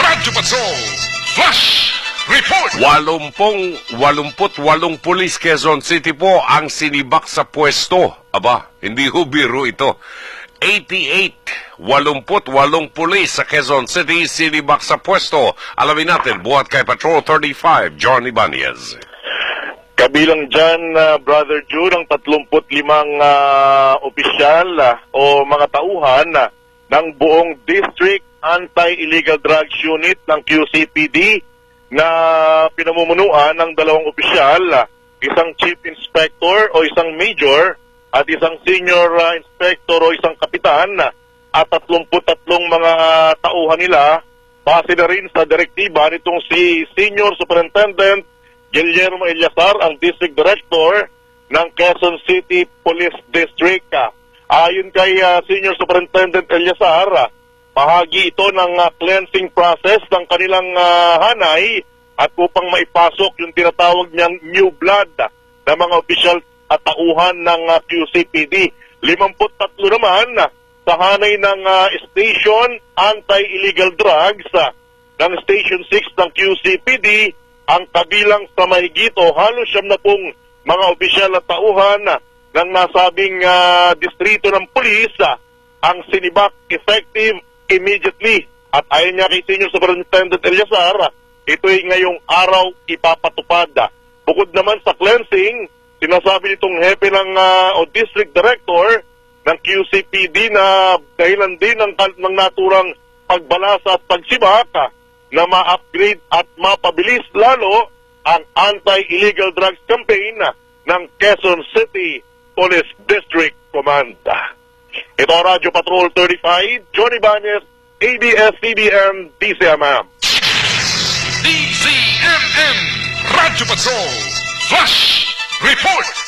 Radyo Patrol Flash Report. 88 pulis Quezon City po ang sinibak sa pwesto. Aba, hindi ho biro ito. 88 pulis sa Quezon City sinibak sa pwesto. Alamin natin, buhat kay Patrol 35, Johnny Banez. Kabilang dyan, Brother Jude, ang 35 opisyal o mga tauhan ng buong District Anti-Illegal Drugs Unit ng QCPD na pinamumunuan ng dalawang opisyal, isang Chief Inspector o isang Major at isang Senior Inspector o isang Kapitan at 33 mga tauhan nila base na rin sa direktiba nitong si Senior Superintendent Guillermo Eliazar, ang District Director ng Quezon City Police District. Ayon kay Senior Superintendent Eliazar, bahagi ito ng cleansing process ng kanilang hanay at upang maipasok yung tinatawag niyang new blood na mga opisyal at tauhan ng QCPD. 53 naman sa hanay ng Station Anti-Illegal Drugs ng Station 6 ng QCPD, ang kabilang sa mahigit o halos 70 mga opisyal at tauhan ng nasabing distrito ng pulis ang sinibak effective immediately. At ayon niya kay Senior Superintendent Eliazar, ito'y ngayong araw ipapatupad. Bukod naman sa cleansing, sinasabi nitong hepe ng o District Director ng QCPD na dahilan din ng naturang pagbalasa at pagsibak na ma-upgrade at mapabilis lalo ang Anti-Illegal Drugs Campaign ng Quezon City Police District Command. Ito ang Radyo Patrol 35, Johnny Banez, ABS-CBN, DCMM. DCMM Radyo Patrol Flash Report.